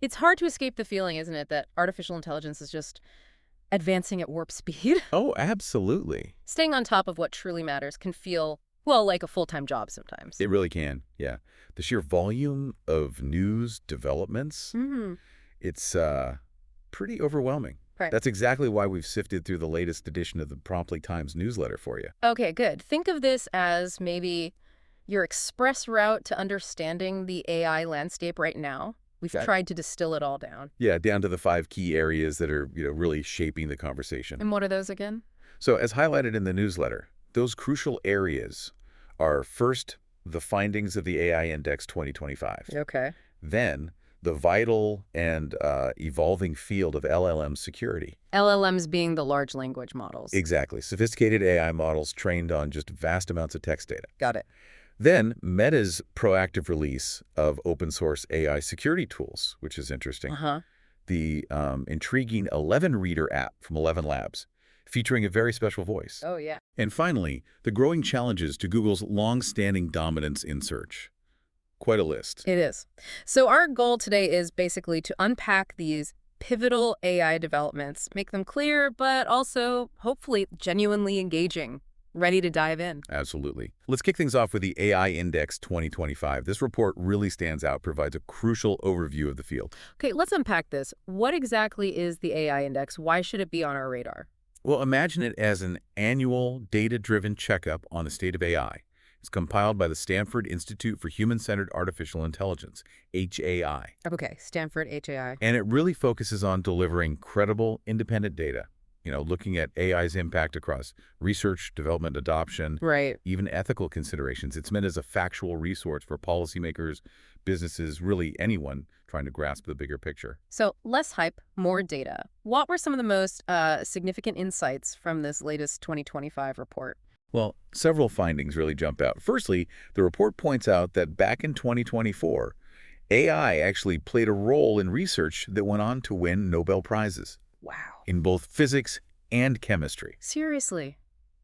It's hard to escape the feeling, isn't it, that artificial intelligence is just advancing at warp speed? Oh, absolutely. Staying on top of what truly matters can feel, well, like a full-time job sometimes. It really can, yeah. The sheer volume of news developments, Mm-hmm. it's pretty overwhelming. Right. That's exactly why we've sifted through the latest edition of the Promptly Times newsletter for you. Okay, good. Think of this as maybe your express route to understanding the AI landscape right now. We've Okay. tried to distill it all down. Yeah, down to the 5 key areas that are, really shaping the conversation. And what are those again? So as highlighted in the newsletter, those crucial areas are first, the findings of the AI Index 2025. Okay. Then, the vital and evolving field of LLM security. LLMs being the large language models. Exactly. Sophisticated AI models trained on just vast amounts of text data. Got it. Then, Meta's proactive release of open-source AI security tools, which is interesting. Uh-huh. The intriguing ElevenReader app from ElevenLabs, featuring a very special voice. Oh, yeah. And finally, the growing challenges to Google's long-standing dominance in search. Quite a list. It is. So our goal today is basically to unpack these pivotal AI developments, make them clear, but also hopefully genuinely engaging, ready to dive in. Absolutely. Let's kick things off with the AI Index 2025. This report really stands out, provides a crucial overview of the field. Okay, let's unpack this. What exactly is the AI index? Why should it be on our radar? Well, imagine it as an annual data-driven checkup on the state of AI. It's compiled by the Stanford Institute for Human-Centered Artificial Intelligence, HAI. Okay, Stanford HAI. And it really focuses on delivering credible, independent data, looking at AI's impact across research, development, adoption, Right. even ethical considerations. It's meant as a factual resource for policymakers, businesses, really anyone trying to grasp the bigger picture. So less hype, more data. What were some of the most significant insights from this latest 2025 report? Well, several findings really jump out. Firstly, the report points out that back in 2024, AI actually played a role in research that went on to win Nobel Prizes Wow. in both physics and chemistry. Seriously,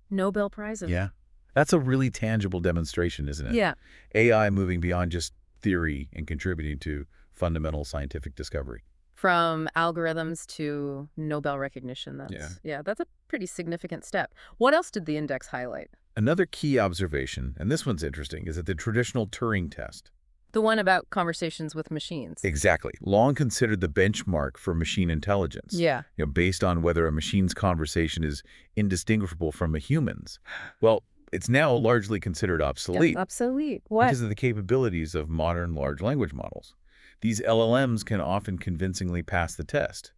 Nobel Prizes. Yeah. That's a really tangible demonstration, isn't it? Yeah. AI moving beyond just theory and contributing to fundamental scientific discovery. From algorithms to Nobel recognition. That's a pretty significant step. What else did the index highlight? Another key observation, and this one's interesting, is that the traditional Turing test. The one about conversations with machines. Exactly. Long considered the benchmark for machine intelligence. Yeah. Based on whether a machine's conversation is indistinguishable from a human's. Well, it's now largely considered obsolete. Obsolete. What? Because of the capabilities of modern large language models. These LLMs can often convincingly pass the test.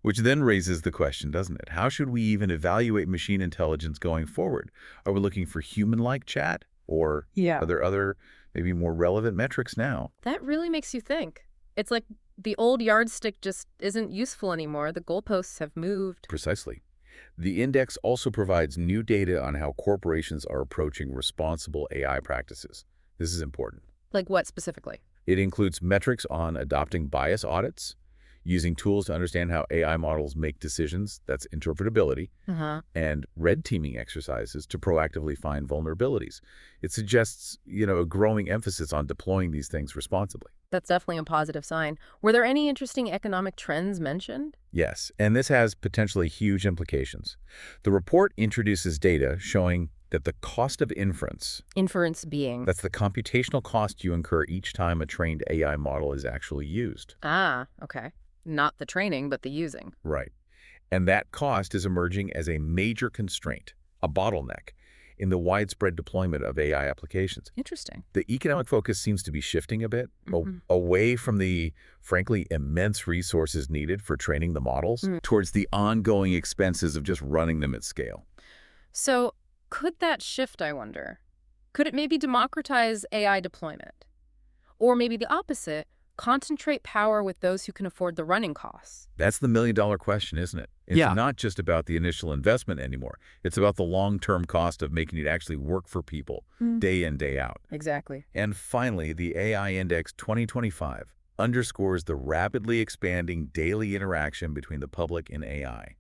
Which then raises the question, doesn't it? How should we even evaluate machine intelligence going forward? Are we looking for human-like chat? Or are there other, maybe more relevant metrics now? That really makes you think. It's like the old yardstick just isn't useful anymore. The goalposts have moved. Precisely. The index also provides new data on how corporations are approaching responsible AI practices. This is important. Like what specifically? It includes metrics on adopting bias audits, using tools to understand how AI models make decisions, that's interpretability, and red teaming exercises to proactively find vulnerabilities. It suggests, a growing emphasis on deploying these things responsibly. That's definitely a positive sign. Were there any interesting economic trends mentioned? Yes, and this has potentially huge implications. The report introduces data showing that the cost of inference, Inference being. that's the computational cost you incur each time a trained AI model is actually used. Ah, okay. Not the training, but the using. Right. And that cost is emerging as a major constraint, a bottleneck, in the widespread deployment of AI applications. Interesting. The economic focus seems to be shifting a bit away from the, frankly, immense resources needed for training the models towards the ongoing expenses of just running them at scale. So could that shift, I wonder? Could it maybe democratize AI deployment? Or maybe the opposite, concentrate power with those who can afford the running costs? That's the million-dollar question, isn't it? It's not just about the initial investment anymore. It's about the long-term cost of making it actually work for people day in, day out. Exactly. And finally, the AI Index 2025 underscores the rapidly expanding daily interaction between the public and AI.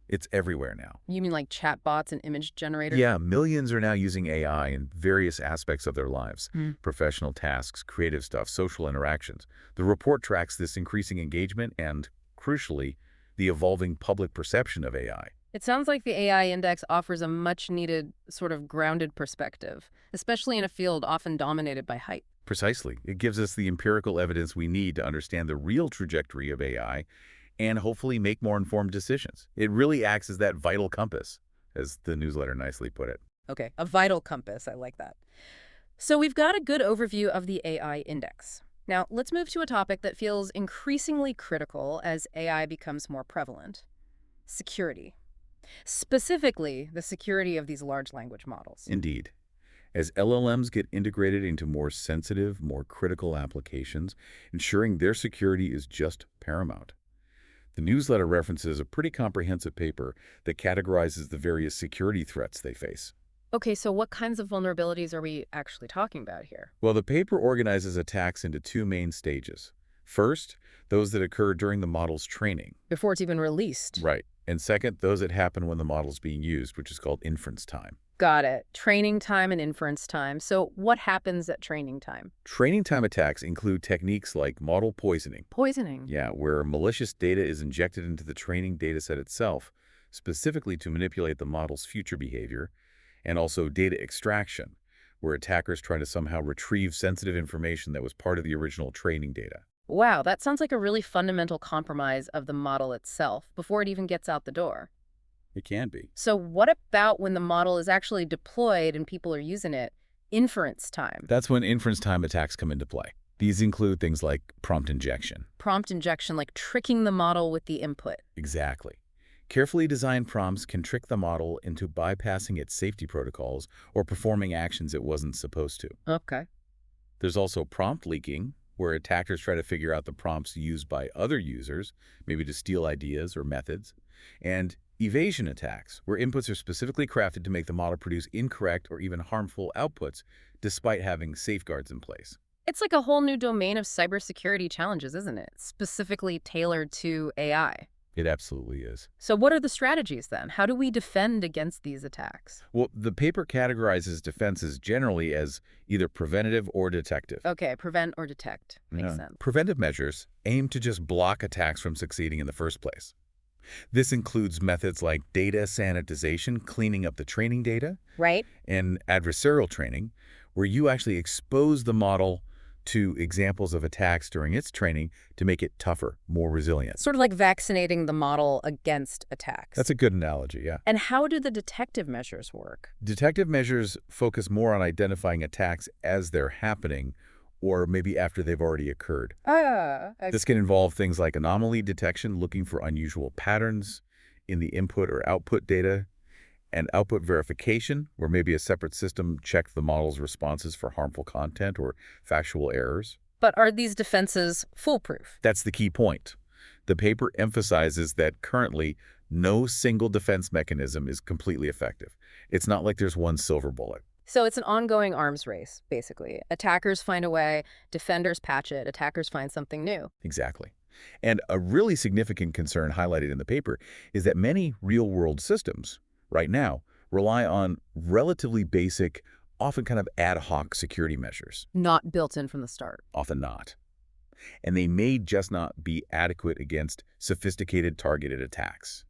It's everywhere now. You mean like chatbots and image generators? Yeah, millions are now using AI in various aspects of their lives. Hmm. Professional tasks, creative stuff, social interactions. The report tracks this increasing engagement and, crucially, the evolving public perception of AI. It sounds like the AI index offers a much-needed sort of grounded perspective, especially in a field often dominated by hype. Precisely. It gives us the empirical evidence we need to understand the real trajectory of AI and hopefully make more informed decisions. It really acts as that vital compass, as the newsletter nicely put it. Okay, a vital compass. I like that. So we've got a good overview of the AI index. Now, let's move to a topic that feels increasingly critical as AI becomes more prevalent: security. Specifically, the security of these large language models. Indeed. As LLMs get integrated into more sensitive, more critical applications, ensuring their security is just paramount. The newsletter references a pretty comprehensive paper that categorizes the various security threats they face. Okay, so what kinds of vulnerabilities are we actually talking about here? Well, the paper organizes attacks into two main stages. First, those that occur during the model's training. Before it's even released. Right. And second, those that happen when the model's being used, which is called inference time. Got it. Training time and inference time. So what happens at training time? Training time attacks include techniques like model poisoning. Poisoning. Yeah, where malicious data is injected into the training dataset itself, specifically to manipulate the model's future behavior, and also data extraction, where attackers try to somehow retrieve sensitive information that was part of the original training data. Wow, that sounds like a really fundamental compromise of the model itself before it even gets out the door. It can be. So what about when the model is actually deployed and people are using it? Inference time. That's when inference time attacks come into play. These include things like prompt injection. Prompt injection, like tricking the model with the input. Exactly. Carefully designed prompts can trick the model into bypassing its safety protocols or performing actions it wasn't supposed to. Okay. There's also prompt leaking, where attackers try to figure out the prompts used by other users, maybe to steal ideas or methods, and evasion attacks, where inputs are specifically crafted to make the model produce incorrect or even harmful outputs, despite having safeguards in place. It's like a whole new domain of cybersecurity challenges, isn't it? Specifically tailored to AI. It absolutely is. So what are the strategies then? How do we defend against these attacks? Well, the paper categorizes defenses generally as either preventative or detective. Okay, prevent or detect. Makes Yeah. sense. Preventive measures aim to just block attacks from succeeding in the first place. This includes methods like data sanitization, cleaning up the training data, Right? and adversarial training, where you actually expose the model to examples of attacks during its training to make it tougher, more resilient. Sort of like vaccinating the model against attacks. That's a good analogy, yeah. And how do the detective measures work? Detective measures focus more on identifying attacks as they're happening or maybe after they've already occurred. This can involve things like anomaly detection, looking for unusual patterns in the input or output data, and output verification, where maybe a separate system checked the model's responses for harmful content or factual errors. But are these defenses foolproof? That's the key point. The paper emphasizes that currently no single defense mechanism is completely effective. It's not like there's one silver bullet. So it's an ongoing arms race, basically. Attackers find a way, defenders patch it, attackers find something new. Exactly. And a really significant concern highlighted in the paper is that many real-world systems right now rely on relatively basic, often kind of ad hoc security measures. Not built in from the start. Often not. And they may just not be adequate against sophisticated targeted attacks.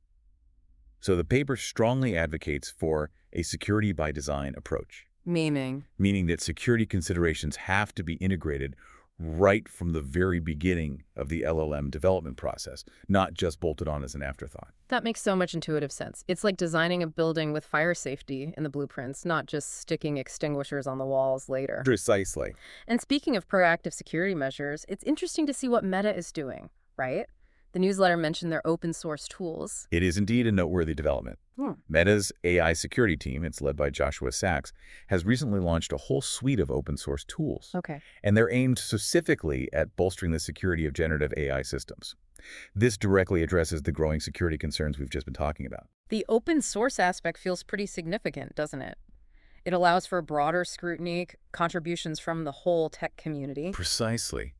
So the paper strongly advocates for a security by design approach, Meaning meaning that security considerations have to be integrated right from the very beginning of the LLM development process, not just bolted on as an afterthought. that makes so much intuitive sense. It's like designing a building with fire safety in the blueprints, not just sticking extinguishers on the walls later. Precisely. And speaking of proactive security measures, it's interesting to see what Meta is doing, right? The newsletter mentioned their open source tools. It is indeed a noteworthy development. Meta's AI security team, it's led by Joshua Sachs, has recently launched a whole suite of open source tools. Okay. And they're aimed specifically at bolstering the security of generative AI systems. This directly addresses the growing security concerns we've just been talking about. The open source aspect feels pretty significant, doesn't it? It allows for broader scrutiny, contributions from the whole tech community. Precisely.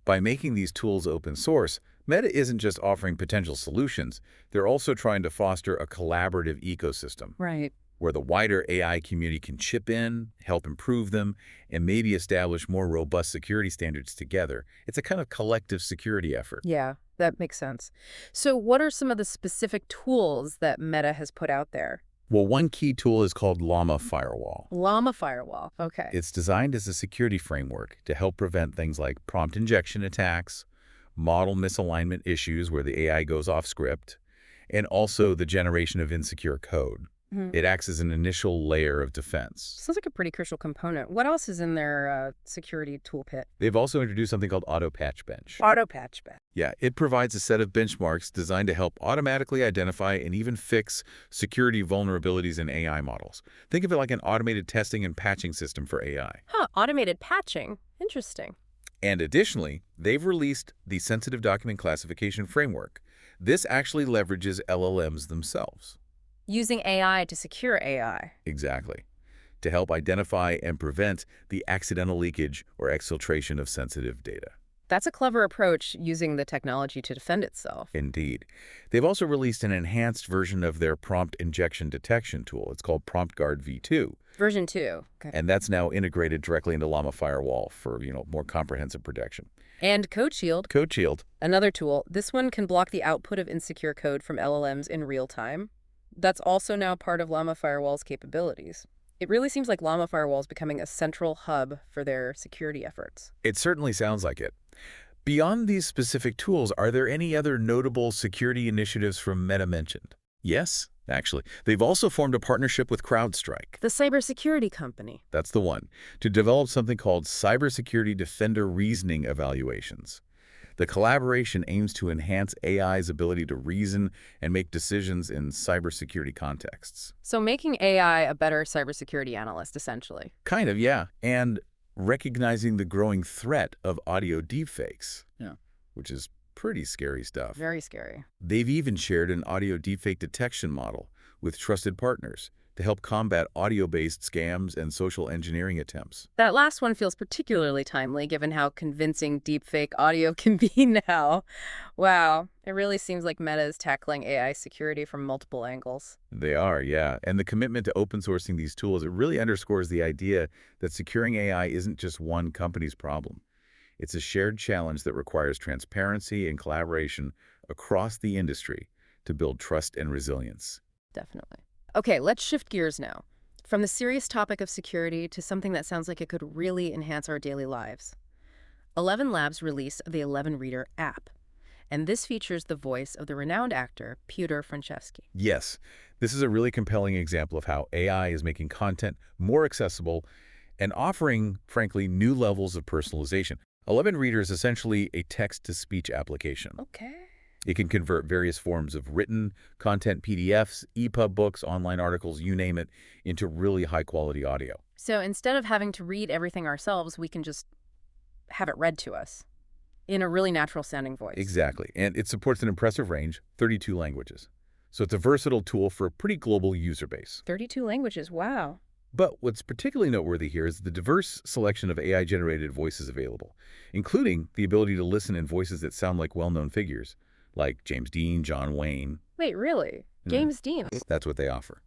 By making these tools open source, Meta isn't just offering potential solutions, they're also trying to foster a collaborative ecosystem Right. where the wider AI community can chip in, help improve them, and maybe establish more robust security standards together. It's a kind of collective security effort. Yeah, that makes sense. So what are some of the specific tools that Meta has put out there? Well, one key tool is called Llama Firewall. Llama Firewall. Okay. It's designed as a security framework to help prevent things like prompt injection attacks, model misalignment issues where the AI goes off script, and also the generation of insecure code. Mhm. It acts as an initial layer of defense. Sounds like a pretty crucial component. What else is in their security toolkit? They've also introduced something called Auto Patch Bench. Auto patch bet. Yeah, it provides a set of benchmarks designed to help automatically identify and even fix security vulnerabilities in AI models. Think of it like an automated testing and patching system for AI. Huh, automated patching. Interesting. And additionally, they've released the Sensitive Document Classification Framework. This actually leverages LLMs themselves. Using AI to secure AI. Exactly. To help identify and prevent the accidental leakage or exfiltration of sensitive data. That's a clever approach, using the technology to defend itself. Indeed. They've also released an enhanced version of their prompt injection detection tool. It's called PromptGuard V2. Version 2. Okay. And that's now integrated directly into Llama Firewall for, more comprehensive protection. And Code Shield, Code Shield. another tool. This one can block the output of insecure code from LLMs in real time. That's also now part of Llama Firewall's capabilities. It really seems like Llama Firewall is becoming a central hub for their security efforts. It certainly sounds like it. Beyond these specific tools, are there any other notable security initiatives from Meta mentioned? Yes, actually. They've also formed a partnership with CrowdStrike. The cybersecurity company. That's the one, to develop something called Cybersecurity Defender Reasoning Evaluations. The collaboration aims to enhance AI's ability to reason and make decisions in cybersecurity contexts. So making AI a better cybersecurity analyst, essentially. Kind of, yeah. And recognizing the growing threat of audio deepfakes, which is pretty scary stuff. Very scary. They've even shared an audio deepfake detection model with trusted partners to help combat audio-based scams and social engineering attempts. That last one feels particularly timely, given how convincing deepfake audio can be now. Wow, it really seems like Meta is tackling AI security from multiple angles. They are, yeah. And the commitment to open sourcing these tools, it really underscores the idea that securing AI isn't just one company's problem. It's a shared challenge that requires transparency and collaboration across the industry to build trust and resilience. Definitely. Okay, let's shift gears now. From the serious topic of security to something that sounds like it could really enhance our daily lives. ElevenLabs' release of the ElevenReader app. And this features the voice of the renowned actor, Piotr Fronczewski. Yes, this is a really compelling example of how AI is making content more accessible and offering, frankly, new levels of personalization. ElevenReader is essentially a text-to-speech application. Okay. It can convert various forms of written content, PDFs, EPUB books, online articles, you name it, into really high-quality audio. So instead of having to read everything ourselves, we can just have it read to us in a really natural-sounding voice. Exactly. And it supports an impressive range, 32 languages. So it's a versatile tool for a pretty global user base. 32 languages, wow. But what's particularly noteworthy here is the diverse selection of AI-generated voices available, including the ability to listen in voices that sound like well-known figures, like James Dean, John Wayne. Wait, really? James Dean? That's what they offer.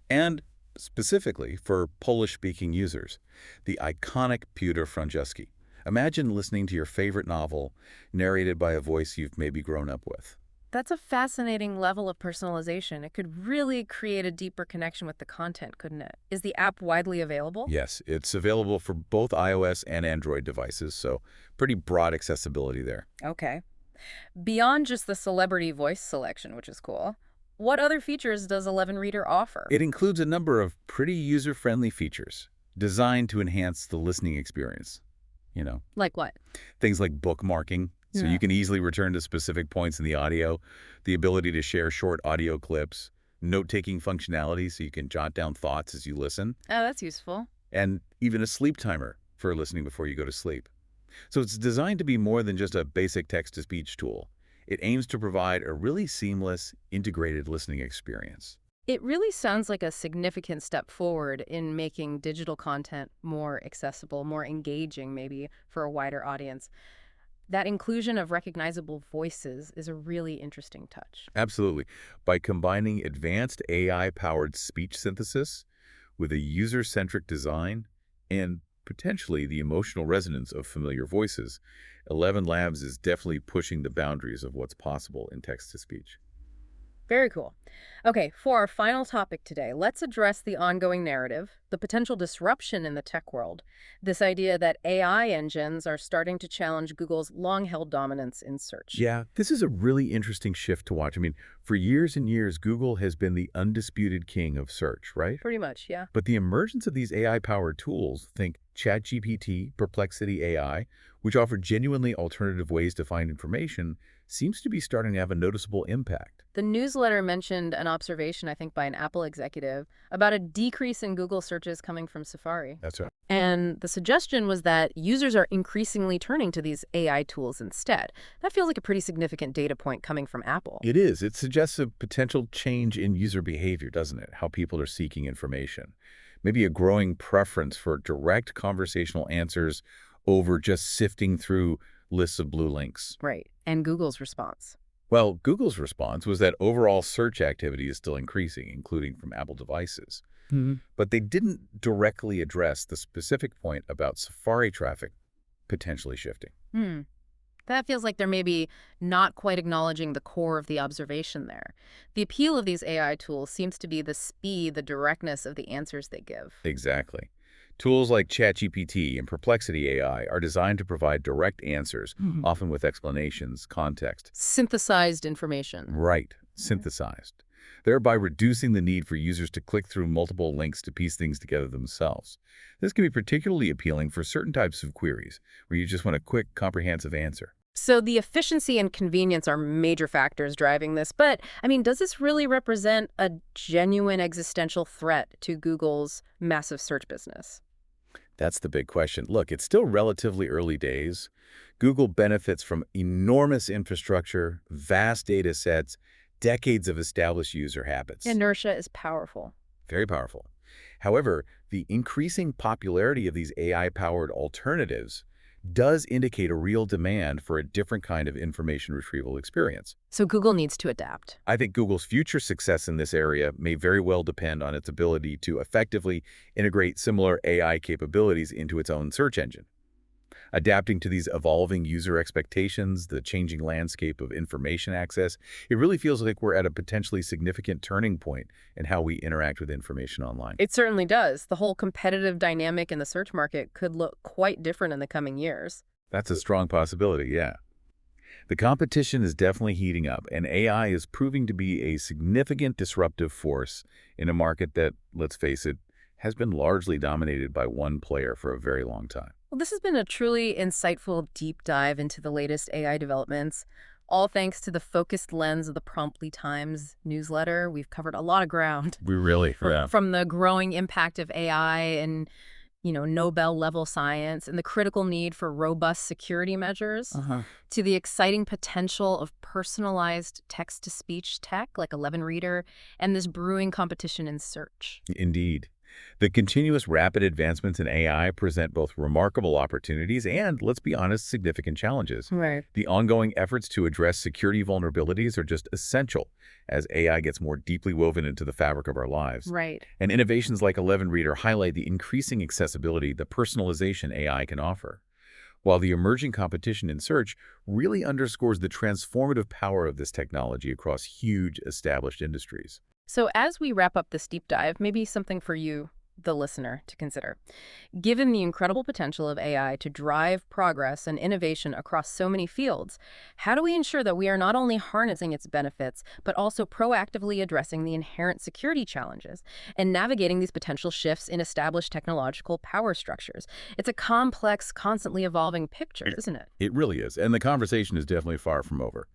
And specifically for Polish-speaking users, the iconic Piotr Fronczewski. Imagine listening to your favorite novel narrated by a voice you've maybe grown up with. That's a fascinating level of personalization. It could really create a deeper connection with the content, couldn't it? Is the app widely available? Yes, it's available for both iOS and Android devices, so pretty broad accessibility there. Okay. Beyond just the celebrity voice selection, which is cool, what other features does ElevenReader offer? It includes a number of pretty user-friendly features designed to enhance the listening experience. Like what? Things like bookmarking, so Yeah. you can easily return to specific points in the audio, the ability to share short audio clips, note-taking functionality so you can jot down thoughts as you listen, Oh, that's useful. and even a sleep timer for listening before you go to sleep. So it's designed to be more than just a basic text-to-speech tool. It aims to provide a really seamless, integrated listening experience. It really sounds like a significant step forward in making digital content more accessible, more engaging maybe for a wider audience. That inclusion of recognizable voices is a really interesting touch. Absolutely. By combining advanced AI-powered speech synthesis with a user-centric design and potentially the emotional resonance of familiar voices, ElevenLabs is definitely pushing the boundaries of what's possible in text-to-speech. Very cool. Okay, for our final topic today, let's address the ongoing narrative, the potential disruption in the tech world, this idea that AI engines are starting to challenge Google's long-held dominance in search. Yeah, this is a really interesting shift to watch. I mean, for years and years, Google has been the undisputed king of search, right? Pretty much, yeah. But the emergence of these AI-powered tools, think ChatGPT, Perplexity AI, which offer genuinely alternative ways to find information, seems to be starting to have a noticeable impact. The newsletter mentioned an observation, I think, by an Apple executive about a decrease in Google searches coming from Safari. That's right. And the suggestion was that users are increasingly turning to these AI tools instead. That feels like a pretty significant data point coming from Apple. It is. It suggests a potential change in user behavior, doesn't it? How people are seeking information. Maybe a growing preference for direct conversational answers over just sifting through lists of blue links. Right. And Google's response. Well, Google's response was that overall search activity is still increasing, including from Apple devices. But they didn't directly address the specific point about Safari traffic potentially shifting. Hmm. That feels like they're maybe not quite acknowledging the core of the observation there. The appeal of these AI tools seems to be the speed, the directness of the answers they give. Exactly. Tools like ChatGPT and Perplexity AI are designed to provide direct answers, often with explanations, context. Synthesized information. Right, synthesized, thereby reducing the need for users to click through multiple links to piece things together themselves. This can be particularly appealing for certain types of queries, where you just want a quick, comprehensive answer. So the efficiency and convenience are major factors driving this. But, I mean, does this really represent a genuine existential threat to Google's massive search business? That's the big question. Look, it's still relatively early days. Google benefits from enormous infrastructure, vast data sets, decades of established user habits. Inertia is powerful. Very powerful. However, the increasing popularity of these AI-powered alternatives does indicate a real demand for a different kind of information retrieval experience. So Google needs to adapt. I think Google's future success in this area may very well depend on its ability to effectively integrate similar AI capabilities into its own search engine. Adapting to these evolving user expectations, the changing landscape of information access, it really feels like we're at a potentially significant turning point in how we interact with information online. It certainly does. The whole competitive dynamic in the search market could look quite different in the coming years. That's a strong possibility, yeah. The competition is definitely heating up, and AI is proving to be a significant disruptive force in a market that, let's face it, has been largely dominated by one player for a very long time. Well, this has been a truly insightful deep dive into the latest AI developments, all thanks to the focused lens of the Promptly Times newsletter. We've covered a lot of ground. We really, From the growing impact of AI and, Nobel-level science and the critical need for robust security measures to the exciting potential of personalized text-to-speech tech like ElevenReader and this brewing competition in search. Indeed. The continuous rapid advancements in AI present both remarkable opportunities and, let's be honest, significant challenges. Right. The ongoing efforts to address security vulnerabilities are just essential as AI gets more deeply woven into the fabric of our lives. Right. And innovations like ElevenReader highlight the increasing accessibility, the personalization AI can offer, while the emerging competition in search really underscores the transformative power of this technology across huge established industries. So as we wrap up this deep dive, maybe something for you, the listener, to consider. Given the incredible potential of AI to drive progress and innovation across so many fields, how do we ensure that we are not only harnessing its benefits, but also proactively addressing the inherent security challenges and navigating these potential shifts in established technological power structures? It's a complex, constantly evolving picture, isn't it? It really is, and the conversation is definitely far from over.